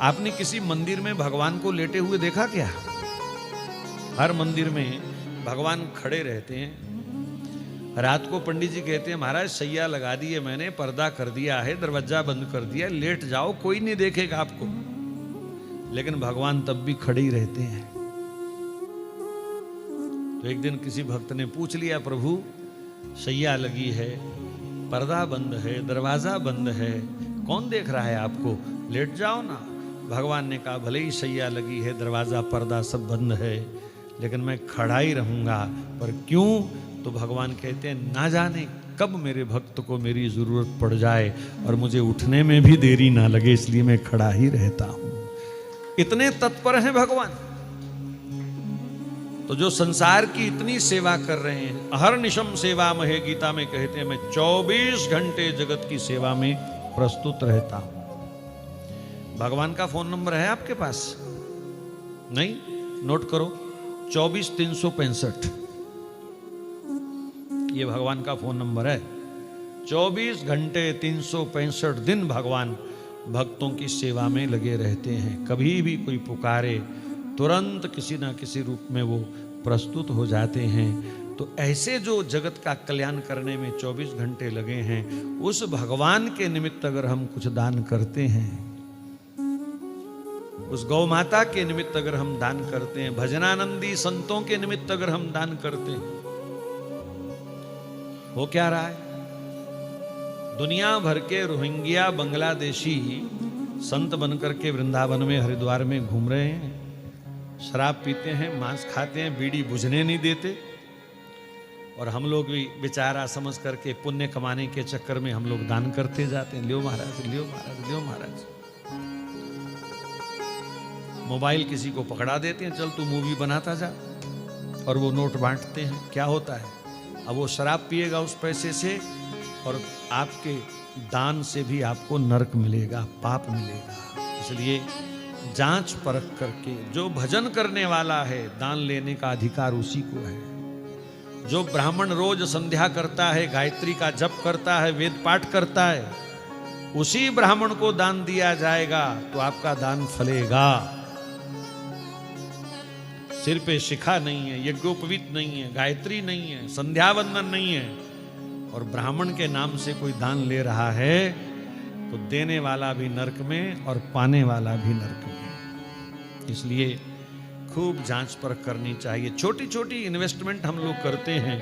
आपने किसी मंदिर में भगवान को लेटे हुए देखा क्या? हर मंदिर में भगवान खड़े रहते हैं। रात को पंडित जी कहते हैं महाराज सैया लगा दी है मैंने, पर्दा कर दिया है, दरवाजा बंद कर दिया, लेट जाओ, कोई नहीं देखेगा आपको। लेकिन भगवान तब भी खड़े ही रहते हैं। तो एक दिन किसी भक्त ने पूछ लिया, प्रभु सैया लगी है, पर्दा बंद है, दरवाजा बंद है, कौन देख रहा है आपको, लेट जाओ ना। भगवान ने कहा भले ही सैया लगी है, दरवाजा पर्दा सब बंद है, लेकिन मैं खड़ा ही रहूंगा। पर क्यों? तो भगवान कहते हैं ना जाने कब मेरे भक्त को मेरी जरूरत पड़ जाए और मुझे उठने में भी देरी ना लगे, इसलिए मैं खड़ा ही रहता हूं। इतने तत्पर हैं भगवान। तो जो संसार की इतनी सेवा कर रहे हैं, अहर्निशम सेवा महे, गीता में कहते हैं मैं 24 घंटे जगत की सेवा में प्रस्तुत रहता हूं। भगवान का फोन नंबर है आपके पास? नहीं? नोट करो, 24 365। ये भगवान का फोन नंबर है। 24 घंटे 365 दिन भगवान भक्तों की सेवा में लगे रहते हैं। कभी भी कोई पुकारे तुरंत किसी ना किसी रूप में वो प्रस्तुत हो जाते हैं। तो ऐसे जो जगत का कल्याण करने में 24 घंटे लगे हैं, उस भगवान के निमित्त अगर हम कुछ दान करते हैं, उस गौ माता के निमित्त अगर हम दान करते हैं, भजनानंदी संतों के निमित्त अगर हम दान करते हैं, हो क्या रहा है? दुनिया भर के रोहिंग्या बांग्लादेशी संत बनकर के वृंदावन में, हरिद्वार में घूम रहे हैं, शराब पीते हैं, मांस खाते हैं, बीड़ी बुझने नहीं देते। और हम लोग भी बेचारा समझ करके पुण्य कमाने के चक्कर में हम लोग दान करते जाते हैं। लियो महाराज, लियो महाराज, लियो महाराज। मोबाइल किसी को पकड़ा देते हैं, चल तू मूवी बनाता जा, और वो नोट बांटते हैं। क्या होता है? अब वो शराब पिएगा उस पैसे से, और आपके दान से भी आपको नरक मिलेगा, पाप मिलेगा। इसलिए जांच परख करके, जो भजन करने वाला है दान लेने का अधिकार उसी को है। जो ब्राह्मण रोज संध्या करता है, गायत्री का जप करता है, वेद पाठ करता है, उसी ब्राह्मण को दान दिया जाएगा, तो आपका दान फलेगा। सिर पे शिखा नहीं है, यज्ञोपवीत नहीं है, गायत्री नहीं है, संध्या वंदन नहीं है, और ब्राह्मण के नाम से कोई दान ले रहा है, तो देने वाला भी नरक में और पाने वाला भी नरक में। इसलिए खूब जांच परख करनी चाहिए। छोटी छोटी इन्वेस्टमेंट हम लोग करते हैं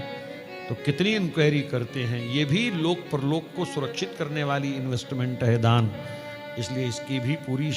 तो कितनी इंक्वायरी करते हैं। ये भी लोक परलोक को सुरक्षित करने वाली इन्वेस्टमेंट है दान, इसलिए इसकी भी पूरी